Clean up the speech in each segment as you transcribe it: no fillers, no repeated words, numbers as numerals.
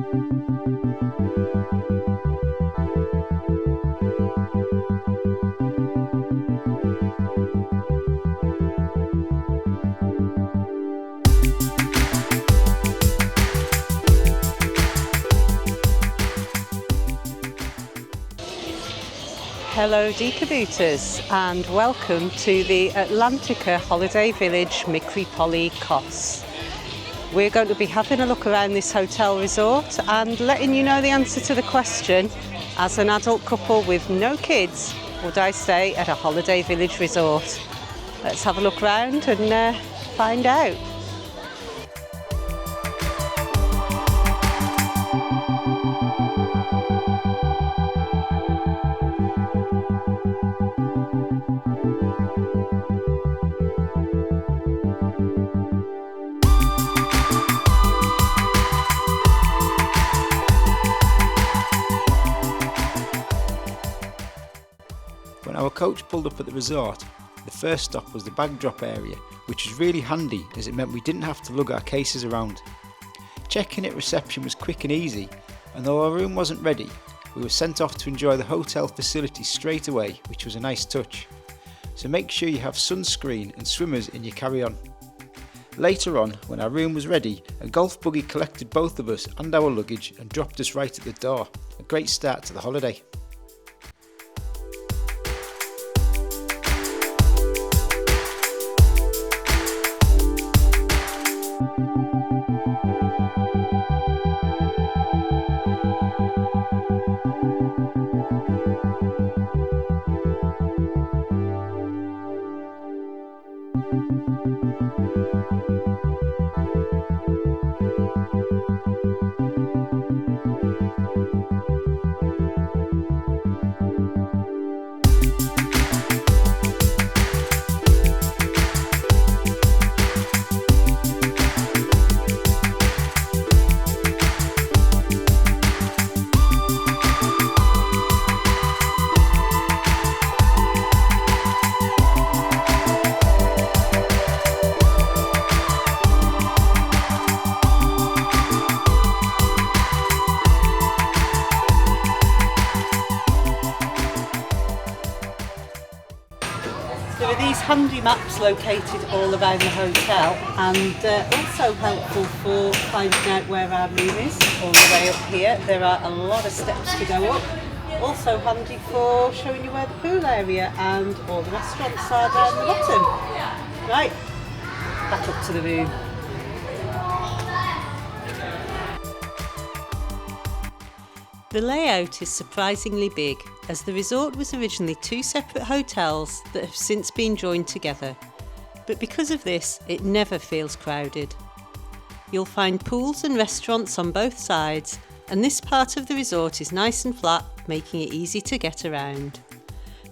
Hello decabooters and welcome to the Atlantica Holiday Village Mikri Poli Kos. We're going to be having a look around this hotel resort and letting you know the answer to the question, as an adult couple with no kids, would I stay at a holiday village resort? Let's have a look around and find out. When our coach pulled up at the resort, the first stop was the bag drop area, which was really handy as it meant we didn't have to lug our cases around. Check-in at reception was quick and easy, and though our room wasn't ready, we were sent off to enjoy the hotel facilities straight away, which was a nice touch. So make sure you have sunscreen and swimmers in your carry-on. Later on, when our room was ready, a golf buggy collected both of us and our luggage and dropped us right at the door. A great start to the holiday. There are these handy maps located all around the hotel and also helpful for finding out where our room is all the way up here. There are a lot of steps to go up. Also handy for showing you where the pool area and all the restaurants are down the bottom. Right, back up to the room. The layout is surprisingly big, as the resort was originally two separate hotels that have since been joined together. But because of this, it never feels crowded. You'll find pools and restaurants on both sides, and this part of the resort is nice and flat, making it easy to get around.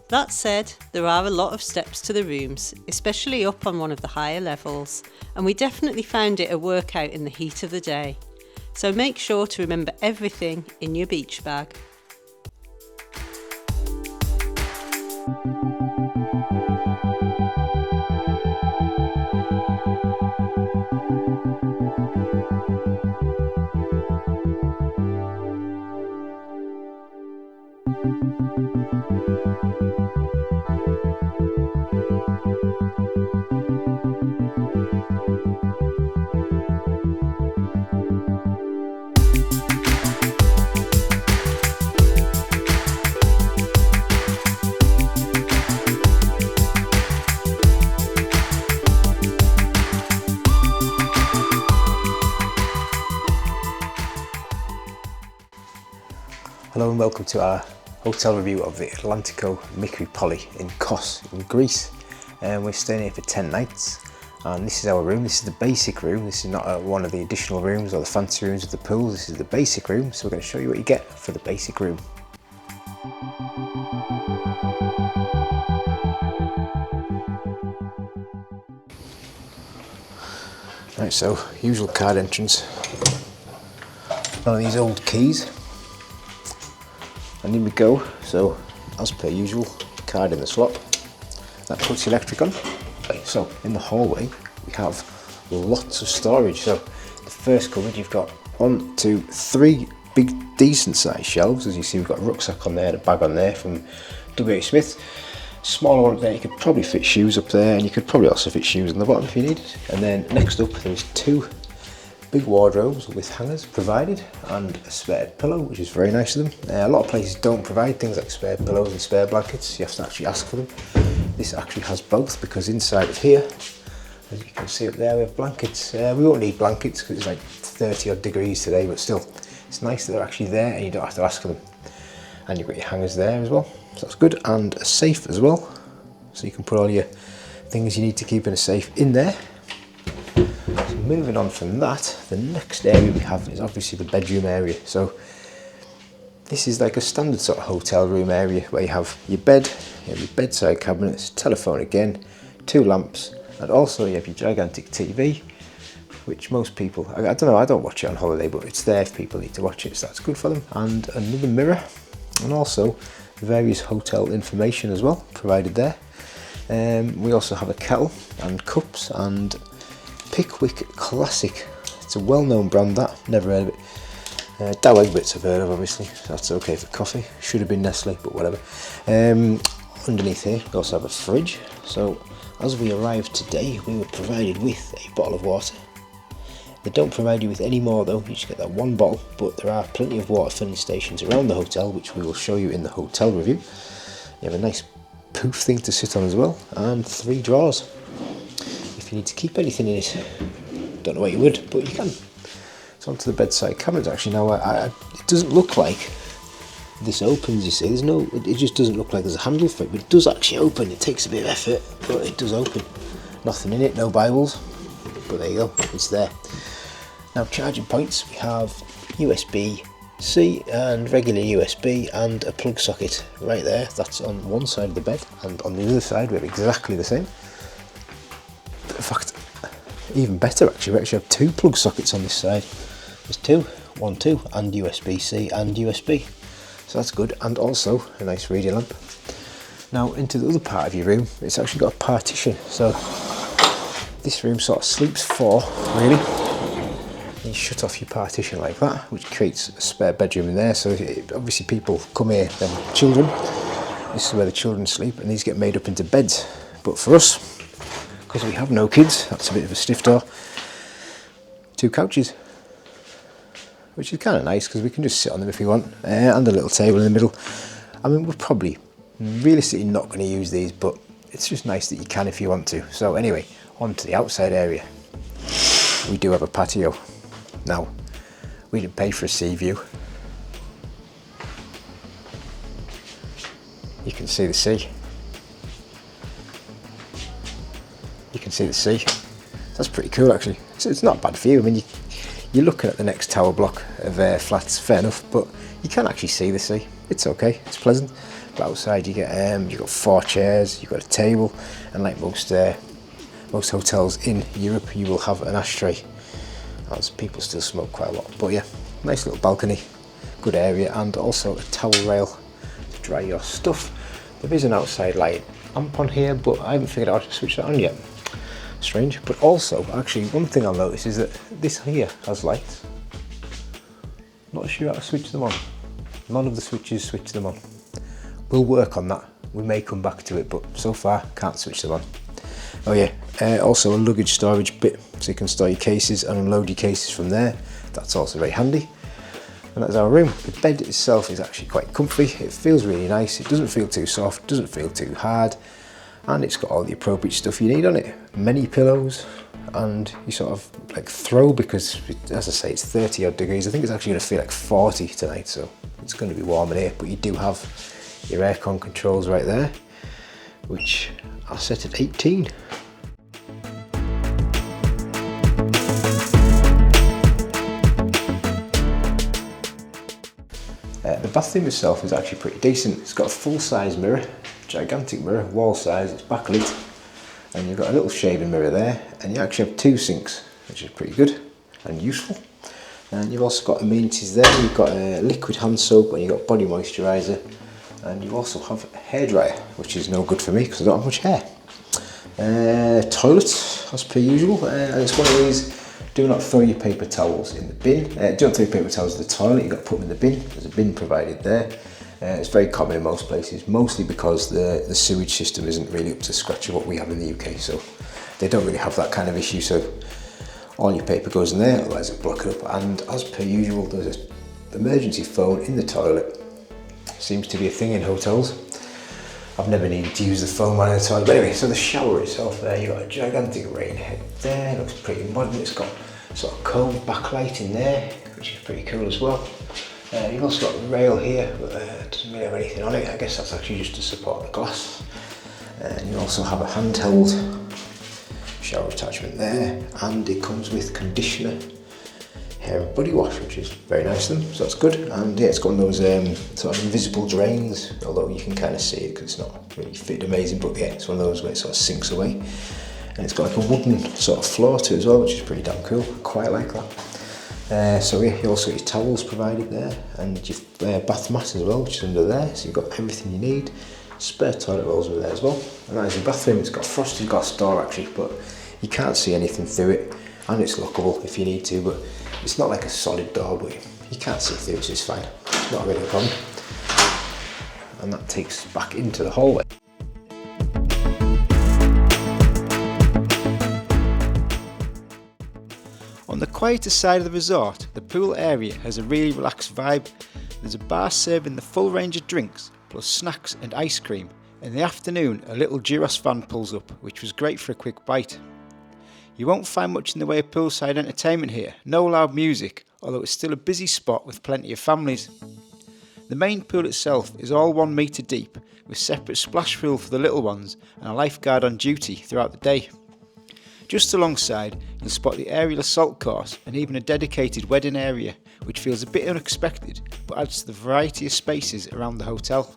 That said, there are a lot of steps to the rooms, especially up on one of the higher levels, and we definitely found it a workout in the heat of the day. So make sure to remember everything in your beach bag. Hello and welcome to our hotel review of the Atlantica Mikri Poli in Kos in Greece. And we're staying here for 10 nights, and this is our room. This is the basic room. This is not one of the additional rooms or the fancy rooms of the pool. This is the basic room, so we're going to show you what you get for the basic room. Right, so usual card entrance. One of these old keys. And in we go. So as per usual, card in the slot. That puts the electric on. So in the hallway we have lots of storage. So the first cupboard, you've got on to 3 big decent sized shelves. As you see, we've got a rucksack on there and a bag on there from W. Smith. Smaller one up there, you could probably fit shoes up there, and you could probably also fit shoes on the bottom if you needed. And then next up there's 2 big wardrobes with hangers provided and a spare pillow, which is very nice of them. A lot of places don't provide things like spare pillows and spare blankets. You have to actually ask for them. This actually has both, because inside of here, as you can see up there, we have blankets. We won't need blankets because it's like 30 odd degrees today, but still, it's nice that they're actually there and you don't have to ask for them. And you've got your hangers there as well, so that's good. And a safe as well, so you can put all your things you need to keep in a safe in there. So moving on from that, the next area we have is obviously the bedroom area. So this is like a standard sort of hotel room area where you have your bed, you have your bedside cabinets, telephone again, 2 lamps, and also you have your gigantic TV, which most people, I don't know, I don't watch it on holiday, but it's there if people need to watch it, so that's good for them. And another mirror, and also various hotel information as well provided there. We also have a kettle and cups and Pickwick Classic. It's a well-known brand, that, never heard of it. Dow Egberts I've heard of, obviously, so that's okay for coffee. Should have been Nestle, but whatever. Underneath here we also have a fridge. So as we arrived today, we were provided with a bottle of water. They don't provide you with any more though, you just get that 1 bottle, but there are plenty of water filling stations around the hotel, which we will show you in the hotel review. You have a nice poof thing to sit on as well, and 3 drawers. If you need to keep anything in it, don't know what you would, but you can. So onto the bedside cabinets actually. Now, it doesn't look like this opens, you see, it just doesn't look like there's a handle for it, but it does actually open. It takes a bit of effort, but it does open. Nothing in it, no Bibles, but there you go, it's there. Now, charging points, we have USB-C and regular USB and a plug socket right there. That's on one side of the bed, and on the other side we have exactly the same. In fact, even better actually, we actually have 2 plug sockets on this side. There's 2, 1, 2, and USB-C and USB. So that's good, and also a nice reading lamp. Now into the other part of your room, it's actually got a partition. So this room sort of sleeps 4, really. You shut off your partition like that, which creates a spare bedroom in there. So obviously people come here, then children, this is where the children sleep, and these get made up into beds. But for us, because we have no kids, that's a bit of a stiff door. 2 couches, which is kind of nice because we can just sit on them if we want, and a little table in the middle. I mean, we're probably realistically not going to use these, but it's just nice that you can if you want to. So anyway, on to the outside area. We do have a patio. Now, we didn't pay for a sea view. You can see the sea. You can see the sea. That's pretty cool actually. It's not a bad view. I mean, you're looking at the next tower block of flats, fair enough, but you can actually see the sea. It's okay, it's pleasant. But outside you get you've got 4 chairs, you've got a table, and like most hotels in Europe, you will have an ashtray. As people still smoke quite a lot, but yeah, nice little balcony, good area, and also a towel rail to dry your stuff. There is an outside light amp on here, but I haven't figured out how to switch that on yet. Strange. But also, actually, one thing I'll notice is that this here has lights. Not sure how to switch them on. None of the switches switch them on. We'll work on that. We may come back to it, but so far can't switch them on. Oh yeah, also a luggage storage bit, so you can store your cases and unload your cases from there. That's also very handy. And that's our room. The bed itself is actually quite comfy. It feels really nice. It doesn't feel too soft, doesn't feel too hard, and it's got all the appropriate stuff you need on it. Many pillows, and you sort of like throw, because as I say, it's 30 odd degrees. I think it's actually going to feel like 40 tonight, so it's going to be warm in here. But you do have your aircon controls right there, which are set at 18. The bathroom itself is actually pretty decent. It's got a full-size mirror, gigantic mirror, wall size, it's backlit, and you've got a little shaving mirror there, and you actually have 2 sinks, which is pretty good and useful. And you've also got amenities there. You've got a liquid hand soap, and you've got body moisturiser, and you also have a hairdryer, which is no good for me because I don't have much hair. Toilet, as per usual, and it's one of these Do not throw your paper towels in the bin. Don't throw your paper towels in the toilet, you've got to put them in the bin. There's a bin provided there. It's very common in most places, mostly because the sewage system isn't really up to scratch of what we have in the UK, so they don't really have that kind of issue. So all your paper goes in there, otherwise it'll block it up. And as per usual, there's an emergency phone in the toilet. Seems to be a thing in hotels. I've never needed to use the phone while in the toilet. But anyway, so the shower itself there, you've got a gigantic rain head there, looks pretty modern. It's got sort of cone backlight in there, which is pretty cool as well. You've also got a rail here, but it doesn't really have anything on it. I guess that's actually just to support the glass. And you also have a handheld shower attachment there, and it comes with conditioner, hair and body wash, which is very nice of them, so that's good. And yeah, it's got one of those sort of invisible drains, although you can kind of see it because it's not really fitted amazing, but yeah, it's one of those where it sort of sinks away. And it's got like a wooden sort of floor to it as well, which is pretty damn cool. I quite like that. So yeah, you also get your towels provided there, and your bath mat as well, which is under there, so you've got everything you need. Spare toilet rolls over there as well. And that is your bathroom. It's got a frosted glass door actually, but you can't see anything through it, and it's lockable if you need to, but it's not like a solid door, but you can't see through it, so it's fine. It's not really a problem. And that takes us back into the hallway. On the quieter side of the resort, the pool area has a really relaxed vibe. There's a bar serving the full range of drinks, plus snacks and ice cream. In the afternoon, a little gyros van pulls up, which was great for a quick bite. You won't find much in the way of poolside entertainment here, no loud music, although it's still a busy spot with plenty of families. The main pool itself is all 1 metre deep, with separate splash pool for the little ones and a lifeguard on duty throughout the day. Just alongside, you'll spot the aerial assault course and even a dedicated wedding area, which feels a bit unexpected but adds to the variety of spaces around the hotel.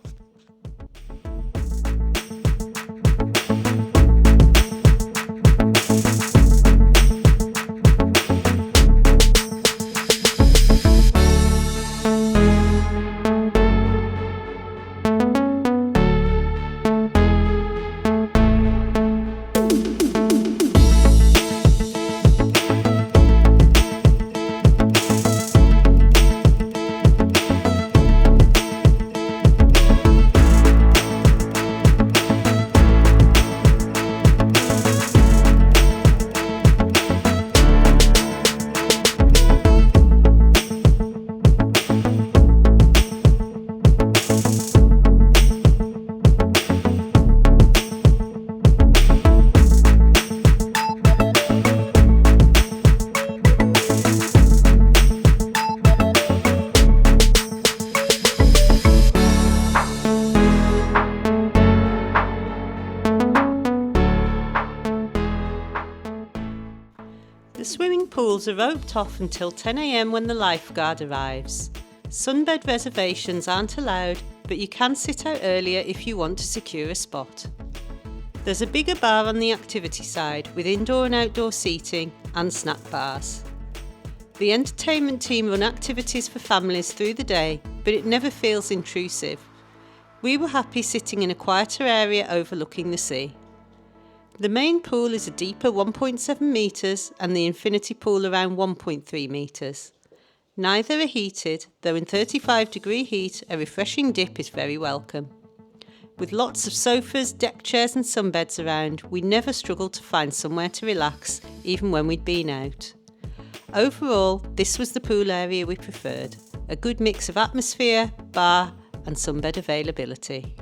The swimming pools are roped off until 10 AM when the lifeguard arrives. Sunbed reservations aren't allowed, but you can sit out earlier if you want to secure a spot. There's a bigger bar on the activity side with indoor and outdoor seating and snack bars. The entertainment team run activities for families through the day, but it never feels intrusive. We were happy sitting in a quieter area overlooking the sea. The main pool is a deeper 1.7 metres and the infinity pool around 1.3 metres. Neither are heated, though in 35-degree heat a refreshing dip is very welcome. With lots of sofas, deck chairs and sunbeds around, we never struggled to find somewhere to relax, even when we'd been out. Overall, this was the pool area we preferred. A good mix of atmosphere, bar and sunbed availability.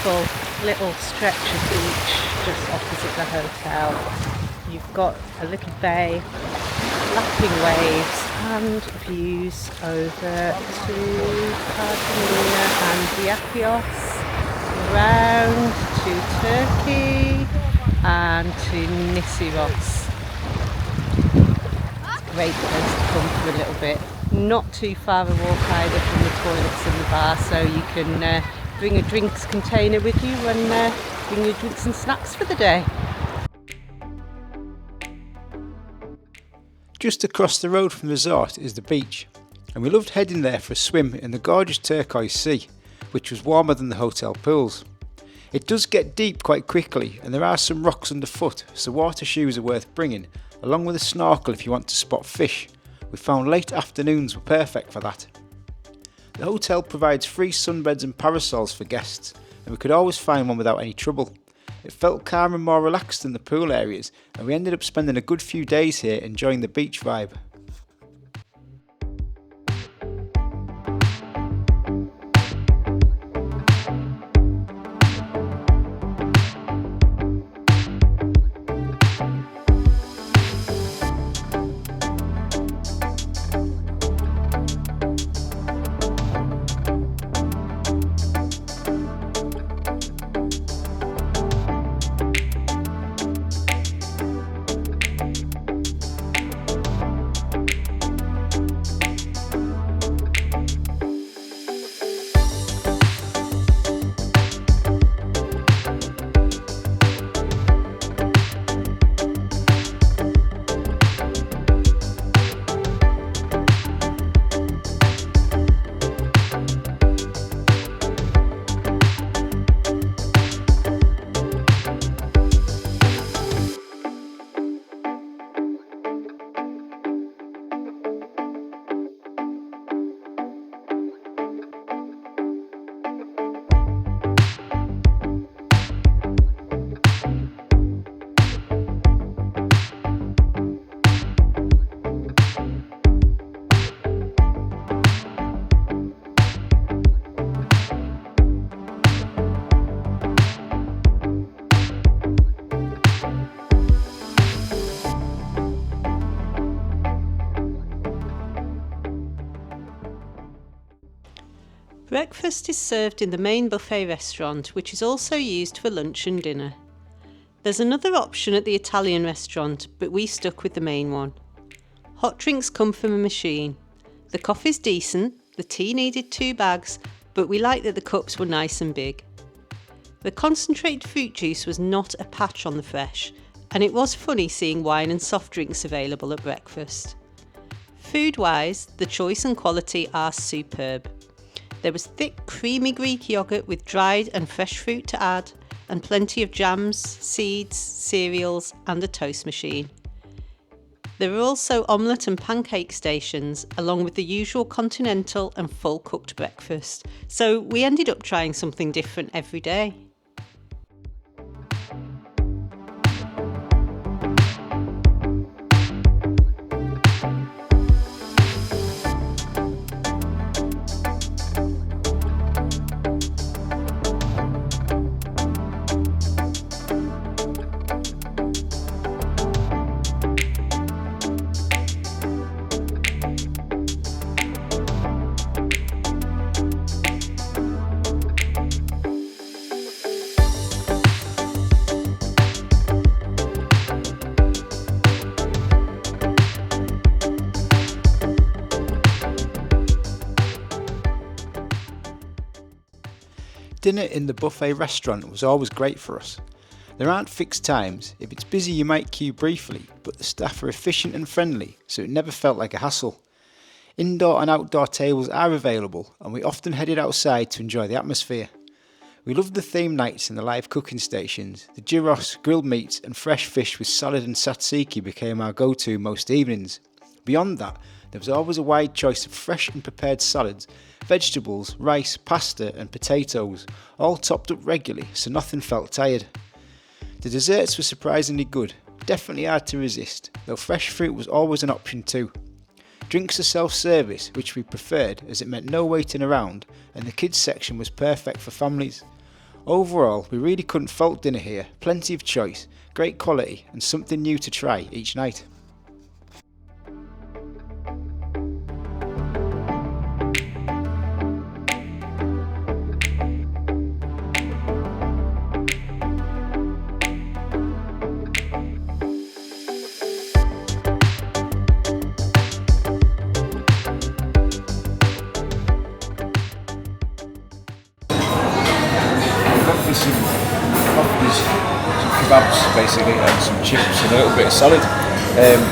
beautiful little stretch of beach just opposite the hotel. You've got a little bay, lapping waves and views over to Kardamena and Diapios, round to Turkey and to Nisyros. It's a great place to come for a little bit. Not too far a walk either from the toilets and the bar, so you can bring a drinks container with you and bring your drinks and snacks for the day. Just across the road from the resort is the beach, and we loved heading there for a swim in the gorgeous turquoise sea, which was warmer than the hotel pools. It does get deep quite quickly, and there are some rocks underfoot, so water shoes are worth bringing, along with a snorkel if you want to spot fish. We found late afternoons were perfect for that. The hotel provides free sunbeds and parasols for guests, and we could always find one without any trouble. It felt calmer and more relaxed than the pool areas, and we ended up spending a good few days here enjoying the beach vibe. Breakfast is served in the main buffet restaurant, which is also used for lunch and dinner. There's another option at the Italian restaurant, but we stuck with the main one. Hot drinks come from a machine. The coffee's decent, the tea needed 2 bags, but we liked that the cups were nice and big. The concentrated fruit juice was not a patch on the fresh, and it was funny seeing wine and soft drinks available at breakfast. Food-wise, the choice and quality are superb. There was thick, creamy Greek yoghurt with dried and fresh fruit to add, and plenty of jams, seeds, cereals, and a toast machine. There were also omelette and pancake stations, along with the usual continental and full-cooked breakfast, so we ended up trying something different every day. Dinner in the buffet restaurant was always great for us. There aren't fixed times. If it's busy you might queue briefly, but the staff are efficient and friendly, so it never felt like a hassle. Indoor and outdoor tables are available, and we often headed outside to enjoy the atmosphere. We loved the theme nights and the live cooking stations. The gyros, grilled meats and fresh fish with salad and tzatziki became our go-to most evenings. Beyond that, there was always a wide choice of fresh and prepared salads, vegetables, rice, pasta and potatoes, all topped up regularly so nothing felt tired. The desserts were surprisingly good, definitely hard to resist, though fresh fruit was always an option too. Drinks are self-service, which we preferred as it meant no waiting around, and the kids section was perfect for families. Overall, we really couldn't fault dinner here, plenty of choice, great quality and something new to try each night. Some kebabs basically, and some chips and a little bit of salad.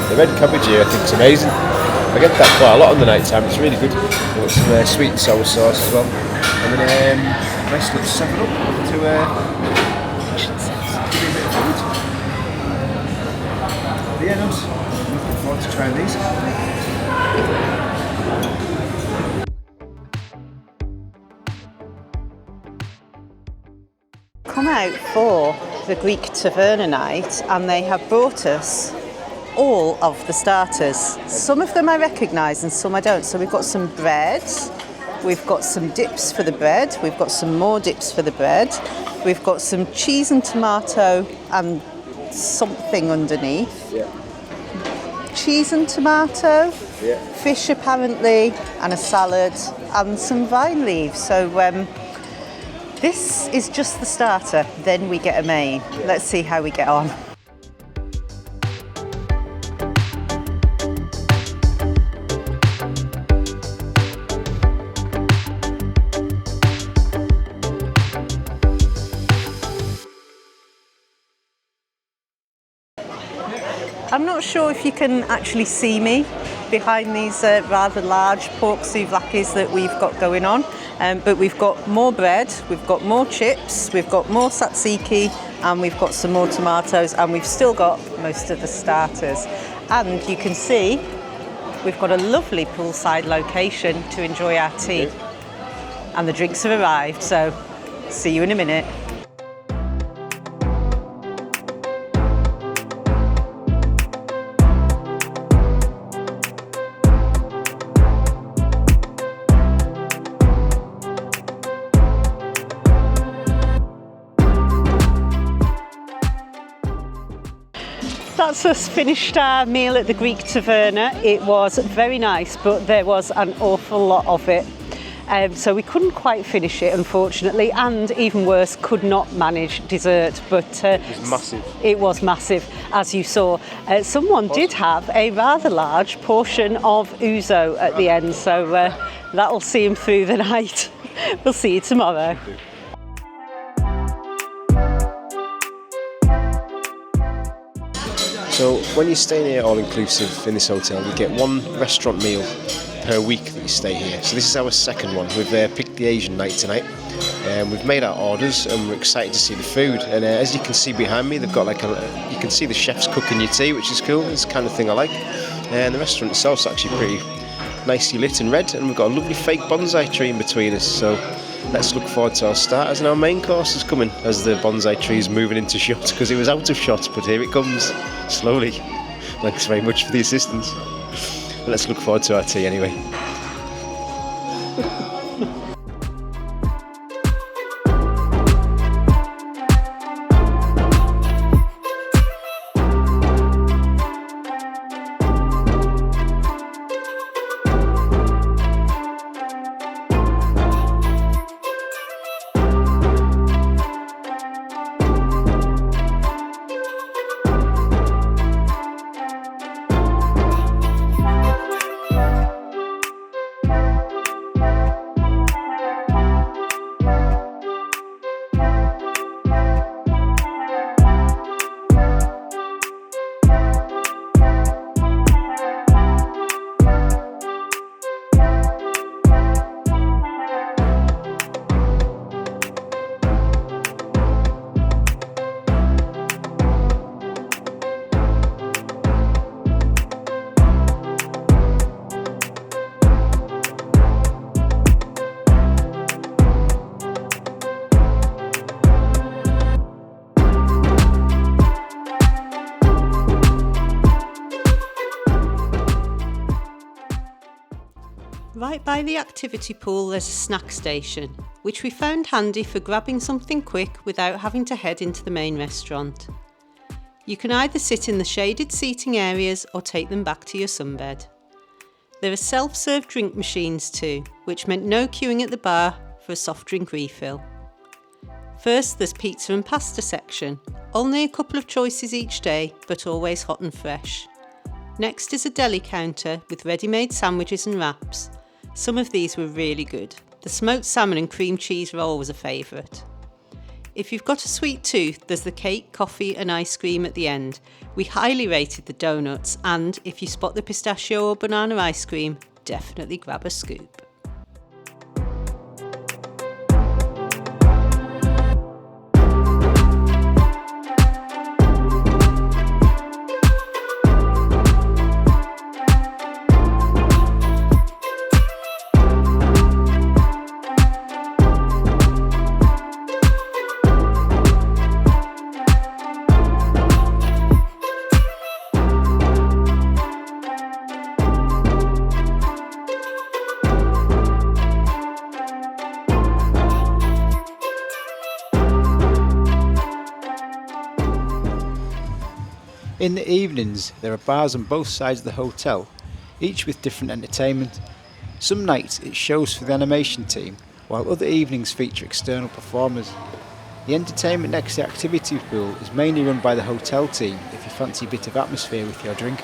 The red cabbage here I think is amazing. I get that quite a lot on the night time, it's really good. I've got some sweet and sour sauce as well. And then nice little 7-Up to give me a bit of food. But yeah, nice. I'm looking forward to trying these. Come out for the Greek Taverna night and they have brought us all of the starters. Some of them I recognise and some I don't. So we've got some bread, we've got some dips for the bread, we've got some more dips for the bread, we've got some cheese and tomato and something underneath. Yeah. Cheese and tomato, Yeah. fish apparently, and a salad and some vine leaves. So this is just the starter, then we get a main. Let's see how we get on. I'm not sure if you can actually see me behind these rather large pork souvlaki's that we've got going on. But we've got more bread, we've got more chips, we've got more tzatziki, and we've got some more tomatoes, and we've still got most of the starters. And you can see we've got a lovely poolside location to enjoy our tea. And the drinks have arrived, so see you in a minute. That's us finished our meal at the Greek Taverna. It was very nice, but there was an awful lot of it. So we couldn't quite finish it, unfortunately, and even worse, could not manage dessert. But It was massive. It was massive, as you saw. Someone did have a rather large portion of ouzo at the end, so that'll see him through the night. We'll see you tomorrow. So when you're staying here all-inclusive in this hotel, you get one restaurant meal per week that you stay here. So this is our second one. We've picked the Asian night tonight. We've made our orders and we're excited to see the food. And as you can see behind me, they've got you can see the chefs cooking your tea, which is cool. It's the kind of thing I like. And the restaurant itself is actually pretty nicely lit and red. And we've got a lovely fake bonsai tree in between us. So let's look forward to our starters, and our main course is coming as the bonsai tree is moving into shot because it was out of shot, but here it comes slowly. Thanks very much for the assistance. But let's look forward to our tea anyway. Right by the activity pool there's a snack station. which we found handy for grabbing something quick without having to head into the main restaurant. You can either sit in the shaded seating areas or take them back to your sunbed. There are self-serve drink machines too, which meant no queuing at the bar for a soft drink refill. First, there's pizza and pasta section, only a couple of choices each day, but always hot and fresh. Next is a deli counter with ready-made sandwiches and wraps. Some of these were really good. The smoked salmon and cream cheese roll was a favourite. If you've got a sweet tooth, there's the cake, coffee and ice cream at the end. We highly rated the donuts, and if you spot the pistachio or banana ice cream, definitely grab a scoop. In the evenings, there are bars on both sides of the hotel, each with different entertainment. Some nights it's shows for the animation team, while other evenings feature external performers. The entertainment next to the activity pool is mainly run by the hotel team if you fancy a bit of atmosphere with your drink.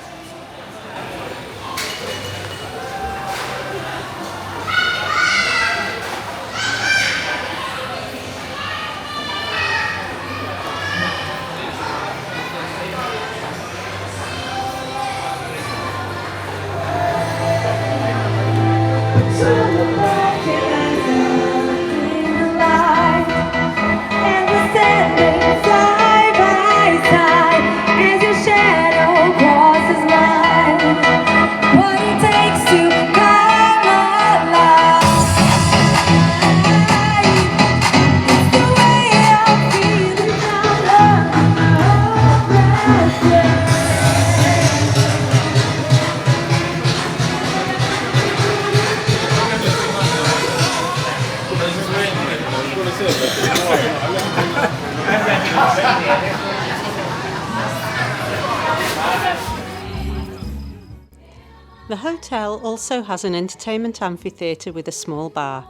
The hotel also has an entertainment amphitheatre with a small bar,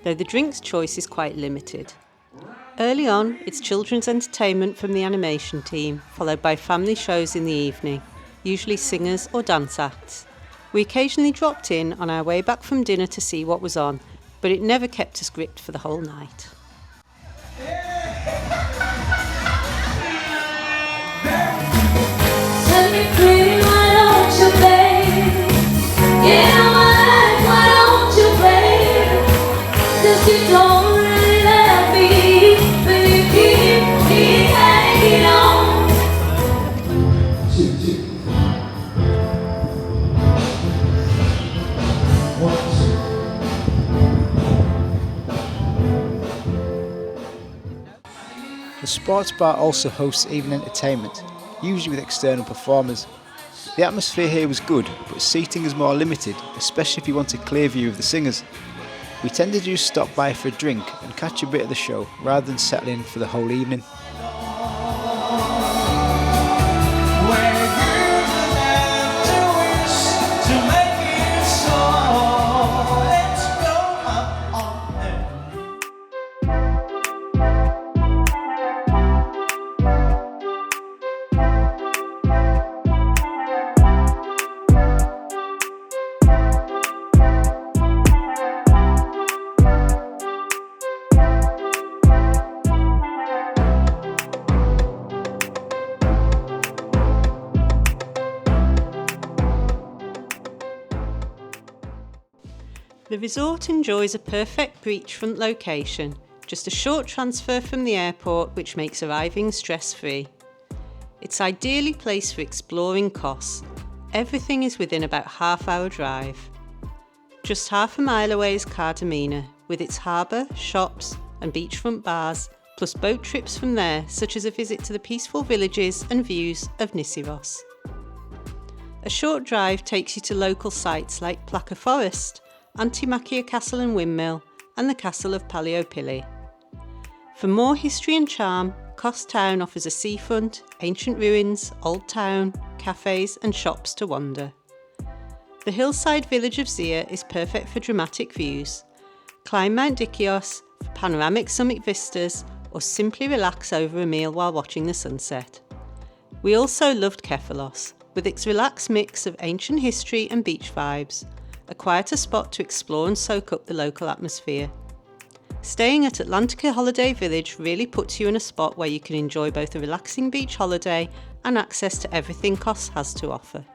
though the drinks choice is quite limited. Early on, it's children's entertainment from the animation team, followed by family shows in the evening, usually singers or dance acts. We occasionally dropped in on our way back from dinner to see what was on, but it never kept us gripped for the whole night. The sports bar also hosts evening entertainment, usually with external performers. The atmosphere here was good, but seating is more limited, especially if you want a clear view of the singers. We tended to just stop by for a drink and catch a bit of the show, rather than settle in for the whole evening. The resort enjoys a perfect beachfront location, just a short transfer from the airport, which makes arriving stress-free. It's ideally placed for exploring Kos. Everything is within about half-hour drive. Just half a mile away is Kardamena, with its harbour, shops and beachfront bars, plus boat trips from there, such as a visit to the peaceful villages and views of Nisiros. A short drive takes you to local sites like Plaka Forest, Antimakia Castle and Windmill, and the castle of Pali. For more history and charm, Kos town offers a seafront, ancient ruins, old town, cafes and shops to wander. The hillside village of Zia is perfect for dramatic views. Climb Mount Dikios for panoramic summit vistas or simply relax over a meal while watching the sunset. We also loved Kefalos, with its relaxed mix of ancient history and beach vibes, a quieter spot to explore and soak up the local atmosphere. Staying at Atlantica Holiday Village really puts you in a spot where you can enjoy both a relaxing beach holiday and access to everything Kos has to offer.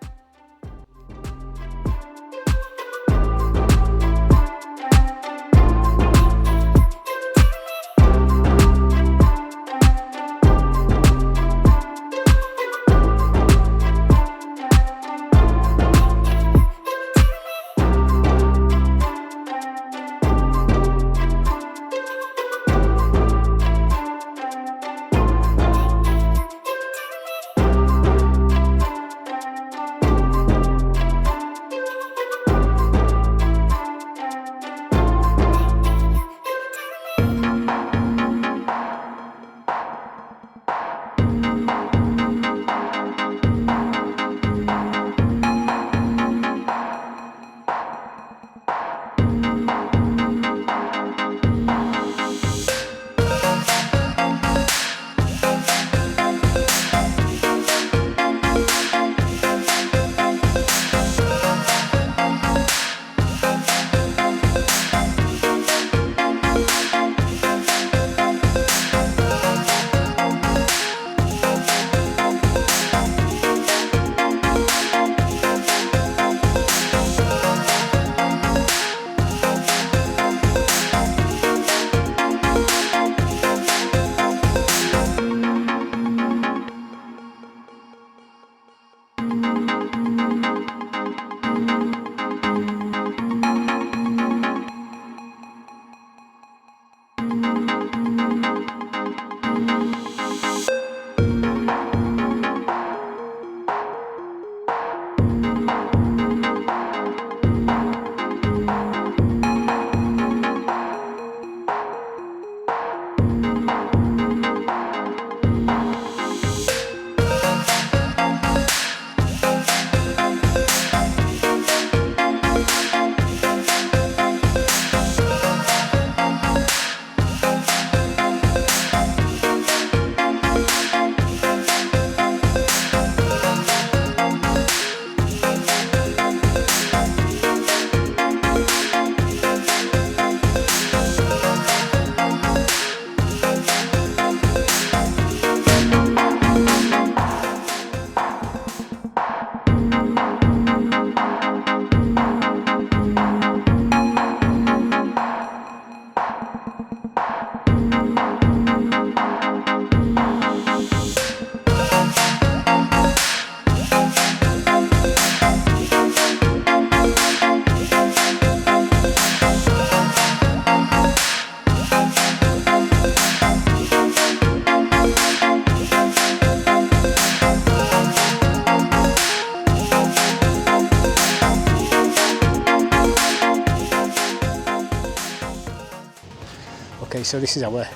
Okay, so this is our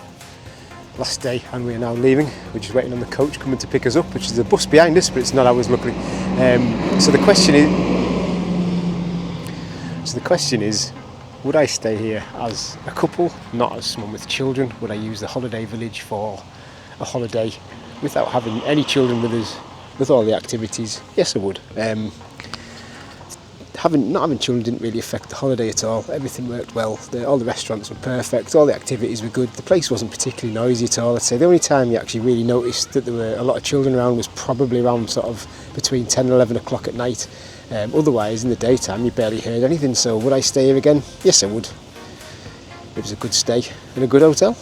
last day and we are now leaving. We're just waiting on the coach coming to pick us up, which is the bus behind us, but it's not ours luckily. So the question is, would I stay here as a couple, not as someone with children? Would I use the holiday village for a holiday without having any children with us, with all the activities? Yes, I would. Not having children didn't really affect the holiday at all. Everything worked well. All the restaurants were perfect. All the activities were good. The place wasn't particularly noisy at all. I'd say the only time you actually really noticed that there were a lot of children around was probably around sort of between 10 and 11 o'clock at night. Otherwise, in the daytime, you barely heard anything. So would I stay here again? Yes, I would. It was a good stay in a good hotel.